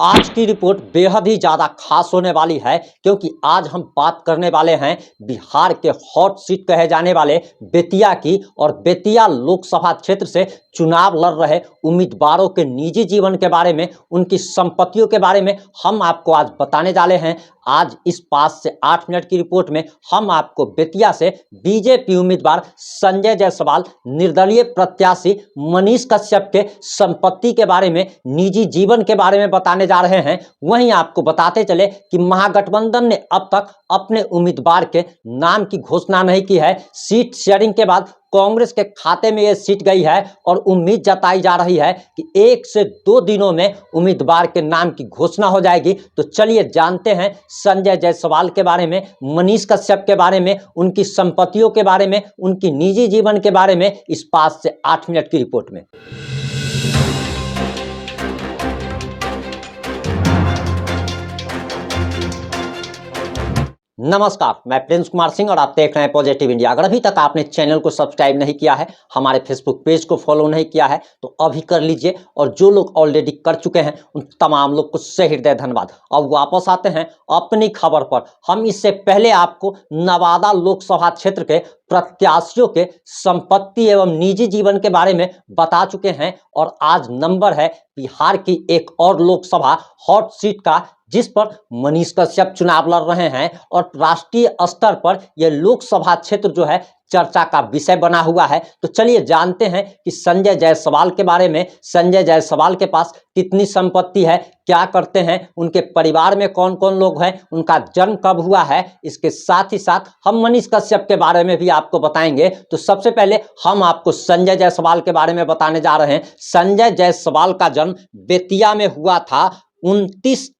आज की रिपोर्ट बेहद ही ज़्यादा खास होने वाली है क्योंकि आज हम बात करने वाले हैं बिहार के हॉट सीट कहे जाने वाले बेतिया की। और बेतिया लोकसभा क्षेत्र से चुनाव लड़ रहे उम्मीदवारों के निजी जीवन के बारे में, उनकी संपत्तियों के बारे में हम आपको आज बताने वाले हैं। आज इस 5 से 8 मिनट की रिपोर्ट में हम आपको बेतिया से बीजेपी उम्मीदवार संजय जायसवाल, निर्दलीय प्रत्याशी मनीष कश्यप के संपत्ति के बारे में, निजी जीवन के बारे में बताने जा रहे हैं। वहीं आपको बताते चले कि महागठबंधन ने अब तक अपने उम्मीदवार के नाम की घोषणा नहीं की है। सीट शेयरिंग के बाद कांग्रेस के खाते में यह सीट गई है और उम्मीद जताई जा रही है कि 1 से 2 दिनों में उम्मीदवार के नाम की घोषणा हो जाएगी। तो चलिए जानते हैं संजय जायसवाल के बारे में, मनीष कश्यप के बारे में, उनकी संपत्तियों के बारे में, उनकी निजी जीवन के बारे में इस 5 से 8 मिनट की रिपोर्ट में। नमस्कार, मैं प्रिंस कुमार सिंह और आप देख रहे हैं पॉजिटिव इंडिया। अगर अभी तक आपने चैनल को सब्सक्राइब नहीं किया है, हमारे फेसबुक पेज को फॉलो नहीं किया है तो अभी कर लीजिए। और जो लोग ऑलरेडी कर चुके हैं उन तमाम लोग को सही हृदय धन्यवाद। अब वापस आते हैं अपनी खबर पर। हम इससे पहले आपको नवादा लोकसभा क्षेत्र के प्रत्याशियों के संपत्ति एवं निजी जीवन के बारे में बता चुके हैं और आज नंबर है बिहार की एक और लोकसभा हॉट सीट का, जिस पर मनीष कश्यप चुनाव लड़ रहे हैं और राष्ट्रीय स्तर पर यह लोकसभा क्षेत्र जो है चर्चा का विषय बना हुआ है। तो चलिए जानते हैं कि संजय जायसवाल के बारे में। संजय जायसवाल के पास कितनी संपत्ति है, क्या करते हैं, उनके परिवार में कौन कौन लोग हैं, उनका जन्म कब हुआ है। इसके साथ ही साथ हम मनीष कश्यप के बारे में भी आपको बताएंगे। तो सबसे पहले हम आपको संजय जायसवाल के बारे में बताने जा रहे हैं। संजय जायसवाल का जन्म बेतिया में हुआ था 29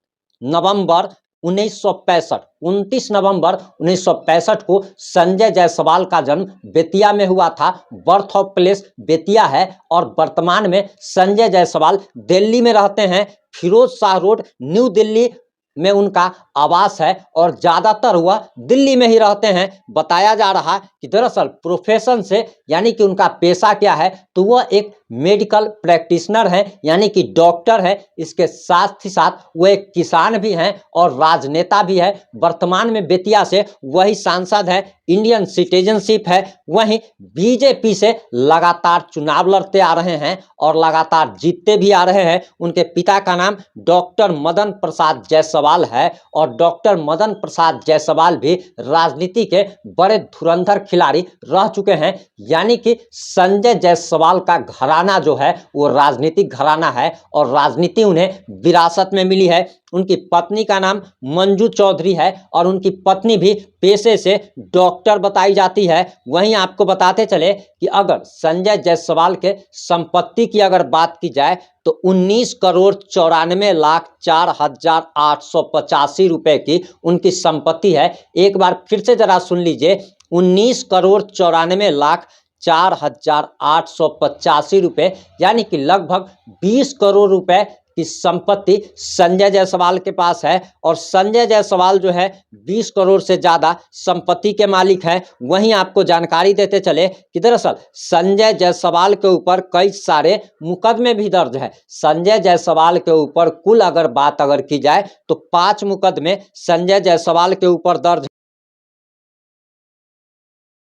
नवंबर 1965 को संजय जायसवाल का जन्म बेतिया में हुआ था। बर्थ ऑफ प्लेस बेतिया है और वर्तमान में संजय जायसवाल दिल्ली में रहते हैं। फिरोज शाह रोड, न्यू दिल्ली में उनका आवास है और ज़्यादातर वह दिल्ली में ही रहते हैं। बताया जा रहा है कि दरअसल प्रोफेशन से यानी कि उनका पेशा क्या है, तो वह एक मेडिकल प्रैक्टिशनर है यानी कि डॉक्टर है। इसके साथ ही साथ वह एक किसान भी हैं और राजनेता भी है। वर्तमान में बेतिया से वही सांसद है, इंडियन सिटीजनशिप है। वहीं बीजेपी से लगातार चुनाव लड़ते आ रहे हैं और लगातार जीतते भी आ रहे हैं। उनके पिता का नाम डॉक्टर मदन प्रसाद जायसवाल है और डॉक्टर मदन प्रसाद जायसवाल भी राजनीति के बड़े धुरंधर खिलाड़ी रह चुके हैं। यानी कि संजय जायसवाल का घराना जो है वो राजनीतिक घराना है और राजनीति उन्हें विरासत में मिली है। उनकी पत्नी का नाम मंजू चौधरी है और उनकी पत्नी भी पेशे से डॉक्टर बताई जाती है। वहीं आपको बताते चले कि अगर संजय जायसवाल के संपत्ति की अगर बात की जाए तो 19,94,04,885 रुपए की उनकी संपत्ति है। एक बार फिर से जरा सुन लीजिए, 19,94,04,885 रुपए यानी कि लगभग 20 करोड़ रुपए की संपत्ति संजय जायसवाल के पास है। और संजय जायसवाल जो है 20 करोड़ से ज़्यादा संपत्ति के मालिक हैं। वहीं आपको जानकारी देते चले कि दरअसल संजय जायसवाल के ऊपर कई सारे मुकदमे भी दर्ज है। संजय जायसवाल के ऊपर कुल अगर बात की जाए तो 5 मुकदमे संजय जायसवाल के ऊपर दर्ज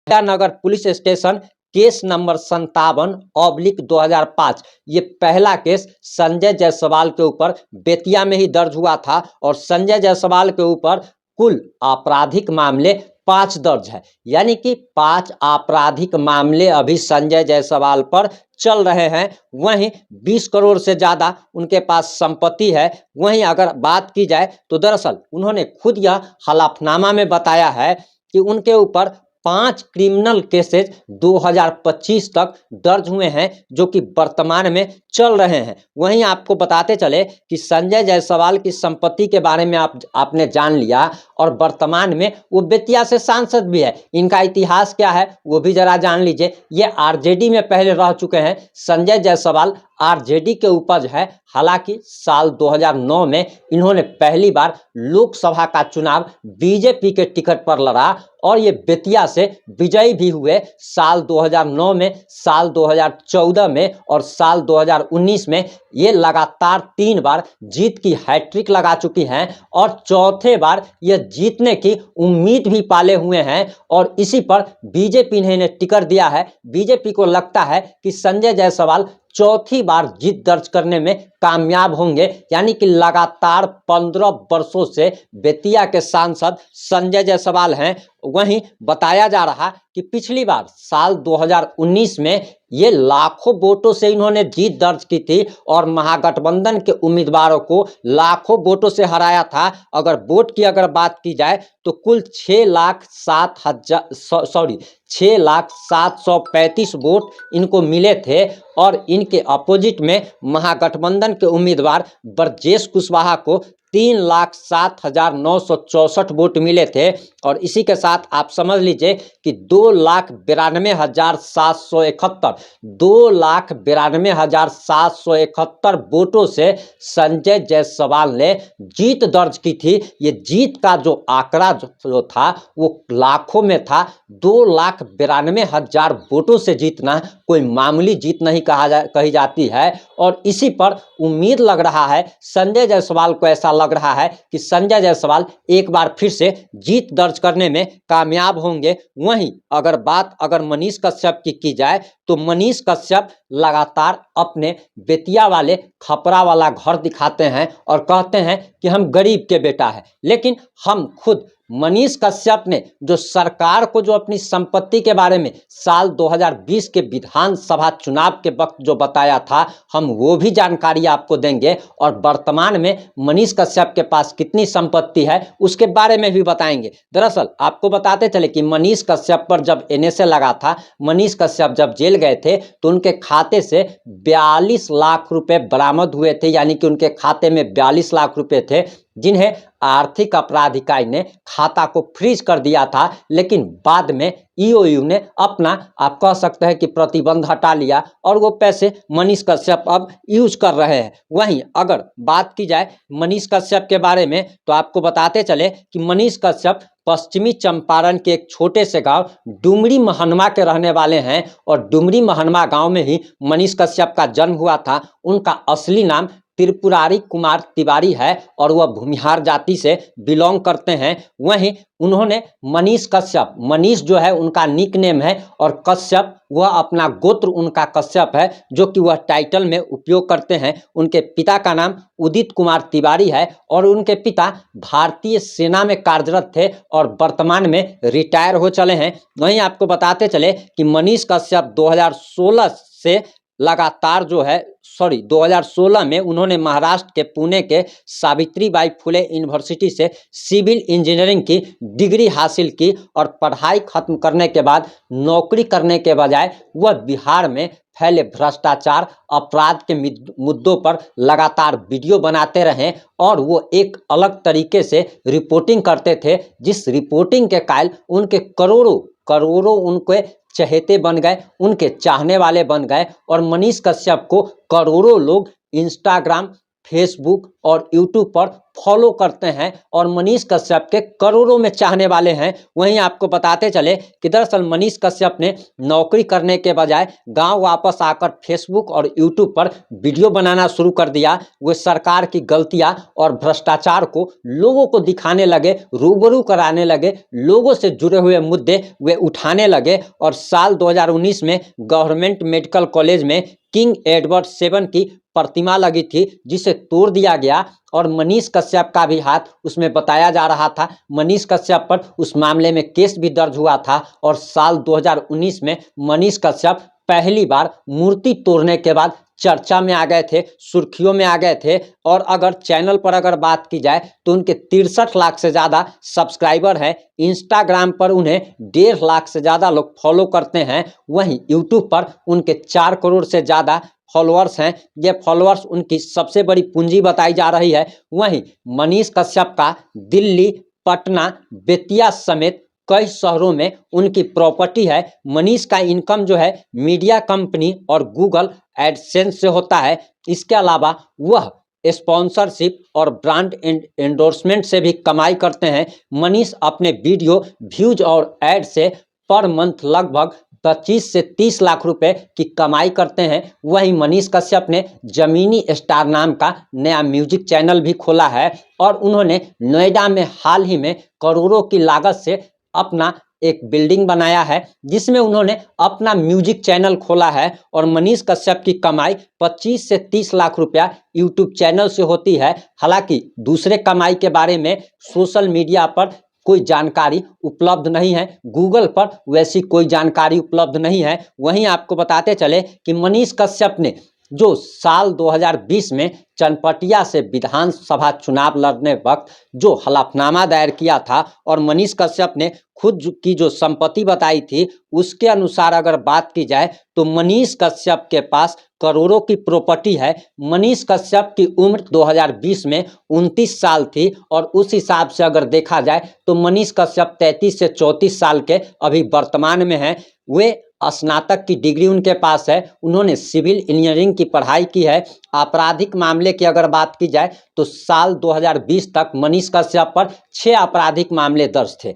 है। नगर पुलिस स्टेशन केस नंबर 57/2005, ये पहला केस संजय जायसवाल के ऊपर बेतिया में ही दर्ज हुआ था और संजय जायसवाल के ऊपर कुल आपराधिक मामले 5 दर्ज है। यानी कि 5 आपराधिक मामले अभी संजय जायसवाल पर चल रहे हैं। वहीं 20 करोड़ से ज़्यादा उनके पास संपत्ति है। वहीं अगर बात की जाए तो दरअसल उन्होंने खुद यह हलफनामा में बताया है कि उनके ऊपर 5 क्रिमिनल केसेज 2025 तक दर्ज हुए हैं जो कि वर्तमान में चल रहे हैं। वहीं आपको बताते चले कि संजय जायसवाल की संपत्ति के बारे में आपने जान लिया और वर्तमान में वो बेतिया से सांसद भी है। इनका इतिहास क्या है वो भी जरा जान लीजिए। ये आरजेडी में पहले रह चुके हैं। संजय जायसवाल आरजेडी के उपज है। हालांकि साल 2009 में इन्होंने पहली बार लोकसभा का चुनाव बीजेपी के टिकट पर लड़ा और ये बेतिया से विजयी भी हुए। साल 2009 में, साल 2014 में और साल 2019 में ये लगातार 3 बार जीत की हैट्रिक लगा चुकी हैं और चौथे बार ये जीतने की उम्मीद भी पाले हुए हैं और इसी पर बीजेपी ने इन्हें टिकट दिया है। बीजेपी को लगता है कि संजय जायसवाल चौथी बार जीत दर्ज करने में कामयाब होंगे, यानी कि लगातार 15 वर्षों से बेतिया के सांसद संजय जायसवाल हैं। वहीं बताया जा रहा कि पिछली बार साल 2019 में ये लाखों वोटों से इन्होंने जीत दर्ज की थी और महागठबंधन के उम्मीदवारों को लाखों वोटों से हराया था। अगर वोट की बात की जाए तो कुल 6,735 वोट इनको मिले थे और इनके अपोजिट में महागठबंधन के उम्मीदवार ब्रजेश कुशवाहा को 3,07,964 वोट मिले थे और इसी के साथ आप समझ लीजिए कि 2,92,771 वोटों से संजय जायसवाल ने जीत दर्ज की थी। ये जीत का जो आंकड़ा जो था वो लाखों में था। 2,92,000 वोटों से जीतना कोई मामूली जीत नहीं कही जाती है और इसी पर उम्मीद लग रहा है, संजय जायसवाल को ऐसा लग रहा है कि संजय जायसवाल एक बार फिर से जीत दर्ज करने में कामयाब होंगे। वहीं अगर मनीष कश्यप की जाए तो मनीष कश्यप लगातार अपने बेतिया वाले खपरा वाला घर दिखाते हैं और कहते हैं कि हम गरीब के बेटा है, लेकिन हम खुद मनीष कश्यप ने जो सरकार को जो अपनी संपत्ति के बारे में साल 2020 के विधानसभा चुनाव के वक्त जो बताया था, हम वो भी जानकारी आपको देंगे और वर्तमान में मनीष कश्यप के पास कितनी संपत्ति है उसके बारे में भी बताएंगे। दरअसल आपको बताते चले कि मनीष कश्यप पर जब एनएसए लगा था, मनीष कश्यप जब जेल गए थे तो उनके खाते से 42 लाख रुपए बरामद हुए थे, यानी कि उनके खाते में 42 लाख रुपए थे जिन्हें आर्थिक अपराध इकाई ने खाता को फ्रीज कर दिया था। लेकिन बाद में ईओयू ने अपना, आप कह सकते हैं कि प्रतिबंध हटा लिया और वो पैसे मनीष कश्यप अब यूज कर रहे हैं। वहीं अगर बात की जाए मनीष कश्यप के बारे में तो आपको बताते चले कि मनीष कश्यप पश्चिमी चंपारण के एक छोटे से गांव डुमरी महनमा के रहने वाले हैं और डुमरी महनमा गांव में ही मनीष कश्यप का जन्म हुआ था। उनका असली नाम त्रिपुरारी कुमार तिवारी है और वह भूमिहार जाति से बिलोंग करते हैं। वहीं उन्होंने मनीष कश्यप, मनीष जो है उनका निक नेम है और कश्यप वह अपना गोत्र उनका कश्यप है जो कि वह टाइटल में उपयोग करते हैं। उनके पिता का नाम उदित कुमार तिवारी है और उनके पिता भारतीय सेना में कार्यरत थे और वर्तमान में रिटायर हो चले हैं। वहीं आपको बताते चले कि मनीष कश्यप 2016 से लगातार 2016 में उन्होंने महाराष्ट्र के पुणे के सावित्रीबाई फुले यूनिवर्सिटी से सिविल इंजीनियरिंग की डिग्री हासिल की और पढ़ाई खत्म करने के बाद नौकरी करने के बजाय वह बिहार में फैले भ्रष्टाचार, अपराध के मुद्दों पर लगातार वीडियो बनाते रहे और वो एक अलग तरीके से रिपोर्टिंग करते थे, जिस रिपोर्टिंग के कायल उनके करोड़ों उनके चहेते बन गए, उनके चाहने वाले बन गए और मनीष कश्यप को करोड़ों लोग इंस्टाग्राम, फेसबुक और यूट्यूब पर फॉलो करते हैं और मनीष कश्यप के करोड़ों में चाहने वाले हैं। वहीं आपको बताते चले कि दरअसल मनीष कश्यप ने नौकरी करने के बजाय गांव वापस आकर फेसबुक और यूट्यूब पर वीडियो बनाना शुरू कर दिया। वे सरकार की गलतियां और भ्रष्टाचार को लोगों को दिखाने लगे, रूबरू कराने लगे, लोगों से जुड़े हुए मुद्दे वे उठाने लगे और साल 2019 में गवर्नमेंट मेडिकल कॉलेज में किंग एडवर्ड 7 की प्रतिमा लगी थी जिसे तोड़ दिया गया और मनीष कश्यप का भी हाथ उसमें बताया जा रहा था। मनीष कश्यप पर उस मामले में केस भी दर्ज हुआ था और साल 2019 में मनीष कश्यप पहली बार मूर्ति तोड़ने के बाद चर्चा में आ गए थे, सुर्खियों में आ गए थे। और अगर चैनल पर अगर बात की जाए तो उनके 63 लाख से ज़्यादा सब्सक्राइबर हैं। इंस्टाग्राम पर उन्हें 1.5 लाख से ज़्यादा लोग फॉलो करते हैं। वहीं यूट्यूब पर उनके 4 करोड़ से ज़्यादा फॉलोअर्स हैं। ये फॉलोअर्स उनकी सबसे बड़ी पूंजी बताई जा रही है। वहीं मनीष कश्यप का दिल्ली, पटना, बेतिया समेत कई शहरों में उनकी प्रॉपर्टी है। मनीष का इनकम जो है मीडिया कंपनी और गूगल एडसेंस से होता है। इसके अलावा वह स्पॉन्सरशिप और ब्रांड एंडोर्समेंट से भी कमाई करते हैं। मनीष अपने वीडियो व्यूज और ऐड से पर मंथ लगभग 25 से 30 लाख रुपए की कमाई करते हैं। वहीं मनीष कश्यप ने जमीनी स्टार नाम का नया म्यूजिक चैनल भी खोला है और उन्होंने नोएडा में हाल ही में करोड़ों की लागत से अपना एक बिल्डिंग बनाया है जिसमें उन्होंने अपना म्यूजिक चैनल खोला है। और मनीष कश्यप की कमाई 25 से 30 लाख रुपया यूट्यूब चैनल से होती है। हालांकि दूसरे कमाई के बारे में सोशल मीडिया पर कोई जानकारी उपलब्ध नहीं है, गूगल पर वैसी कोई जानकारी उपलब्ध नहीं है। वहीं आपको बताते चले कि मनीष कश्यप ने जो साल 2020 में चनपटिया से विधानसभा चुनाव लड़ने वक्त जो हलफनामा दायर किया था और मनीष कश्यप ने खुद की जो संपत्ति बताई थी उसके अनुसार अगर बात की जाए तो मनीष कश्यप के पास करोड़ों की प्रॉपर्टी है। मनीष कश्यप की उम्र 2020 में 29 साल थी और उस हिसाब से अगर देखा जाए तो मनीष कश्यप 33 से 34 साल के अभी वर्तमान में हैं। वे स्नातक की डिग्री उनके पास है। उन्होंने सिविल इंजीनियरिंग की पढ़ाई की है। आपराधिक मामले की अगर बात की जाए तो साल 2020 तक मनीष कश्यप पर 6 आपराधिक मामले दर्ज थे।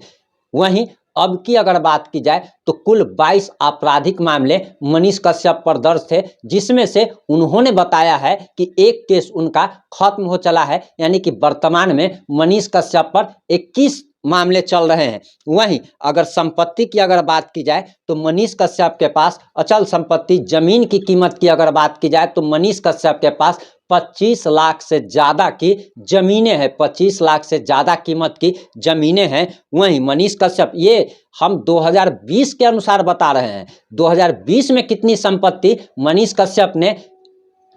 वहीं अब की अगर बात की जाए तो कुल 22 आपराधिक मामले मनीष कश्यप पर दर्ज थे, जिसमें से उन्होंने बताया है कि एक केस उनका खत्म हो चला है, यानी कि वर्तमान में मनीष कश्यप पर 21 मामले चल रहे हैं। वहीं अगर संपत्ति की अगर बात की जाए तो मनीष कश्यप के पास अचल संपत्ति जमीन की कीमत की अगर बात की जाए तो मनीष कश्यप के पास 25 लाख से ज़्यादा की ज़मीनें हैं, 25 लाख से ज़्यादा कीमत की ज़मीनें हैं। वहीं मनीष कश्यप, ये हम 2020 के अनुसार बता रहे हैं, 2020 में कितनी संपत्ति मनीष कश्यप ने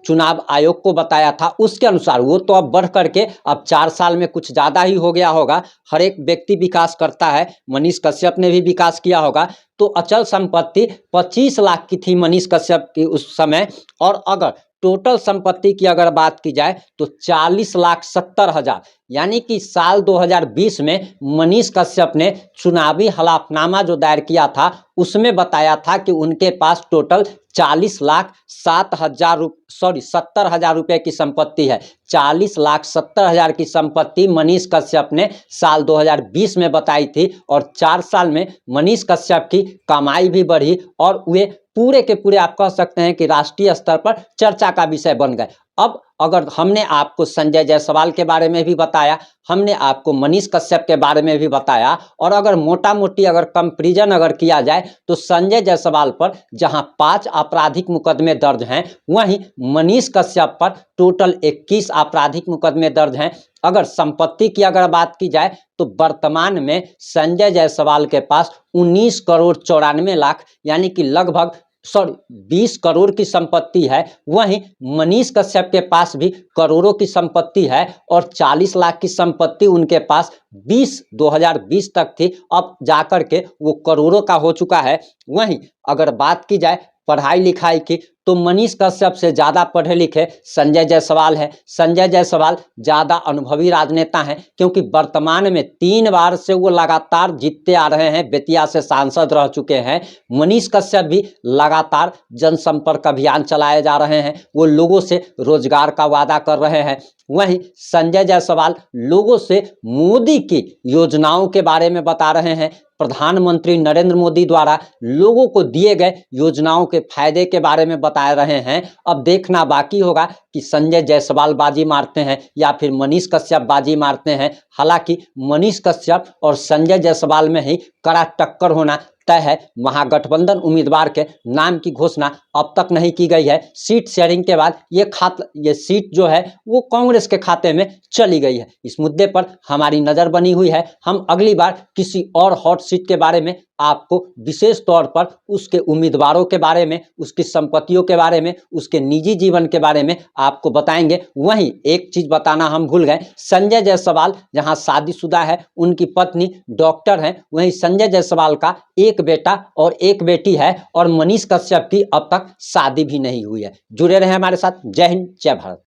चुनाव आयोग को बताया था उसके अनुसार, वो तो अब बढ़ करके अब 4 साल में कुछ ज़्यादा ही हो गया होगा। हर एक व्यक्ति विकास करता है, मनीष कश्यप ने भी विकास किया होगा। तो अचल संपत्ति 25 लाख की थी मनीष कश्यप की उस समय, और अगर टोटल संपत्ति की अगर बात की जाए तो 40,70,000, यानी कि साल 2020 में मनीष कश्यप ने चुनावी हलफनामा जो दायर किया था उसमें बताया था कि उनके पास टोटल 70,70,000 रुपए की संपत्ति है। 40,70,000 की संपत्ति मनीष कश्यप ने साल 2020 में बताई थी और 4 साल में मनीष कश्यप की कमाई भी बढ़ी और वे पूरे के पूरे आप कह सकते हैं कि राष्ट्रीय स्तर पर चर्चा का विषय बन गए। अब अगर हमने आपको संजय जायसवाल के बारे में भी बताया, हमने आपको मनीष कश्यप के बारे में भी बताया, और अगर मोटा मोटी अगर कंपैरिजन अगर किया जाए तो संजय जायसवाल पर जहां 5 आपराधिक मुकदमे दर्ज हैं, वहीं मनीष कश्यप पर टोटल 21 आपराधिक मुकदमे दर्ज हैं। अगर संपत्ति की अगर बात की जाए तो वर्तमान में संजय जायसवाल के पास 19 करोड़ 94 लाख, यानी कि लगभग 20 करोड़ की संपत्ति है। वहीं मनीष कश्यप के पास भी करोड़ों की संपत्ति है और 40 लाख की संपत्ति उनके पास 2020 तक थी, अब जाकर के वो करोड़ों का हो चुका है। वहीं अगर बात की जाए पढ़ाई लिखाई की तो मनीष कश्यप से ज़्यादा पढ़े लिखे संजय जायसवाल है। संजय जायसवाल ज़्यादा अनुभवी राजनेता हैं क्योंकि वर्तमान में 3 बार से वो लगातार जीतते आ रहे हैं, बेतिया से सांसद रह चुके हैं। मनीष कश्यप भी लगातार जनसंपर्क अभियान चलाए जा रहे हैं, वो लोगों से रोजगार का वादा कर रहे हैं। वहीं संजय जायसवाल लोगों से मोदी की योजनाओं के बारे में बता रहे हैं, प्रधानमंत्री नरेंद्र मोदी द्वारा लोगों को दिए गए योजनाओं के फायदे के बारे में बता रहे हैं। अब देखना बाकी होगा कि संजय जायसवाल बाजी मारते हैं या फिर मनीष कश्यप बाजी मारते हैं। हालांकि मनीष कश्यप और संजय जायसवाल में ही कड़ा टक्कर होना तय है। महागठबंधन उम्मीदवार के नाम की घोषणा अब तक नहीं की गई है। सीट शेयरिंग के बाद ये सीट जो है वो कांग्रेस के खाते में चली गई है। इस मुद्दे पर हमारी नज़र बनी हुई है। हम अगली बार किसी और हॉट सीट के बारे में आपको विशेष तौर पर उसके उम्मीदवारों के बारे में, उसकी संपत्तियों के बारे में, उसके निजी जीवन के बारे में आपको बताएंगे। वहीं एक चीज बताना हम भूल गए, संजय जायसवाल जहां शादीशुदा है, उनकी पत्नी डॉक्टर हैं। वहीं संजय जायसवाल का एक बेटा और एक बेटी है और मनीष कश्यप की अब तक शादी भी नहीं हुई है। जुड़े रहे हमारे साथ। जय हिंद, जय भारत।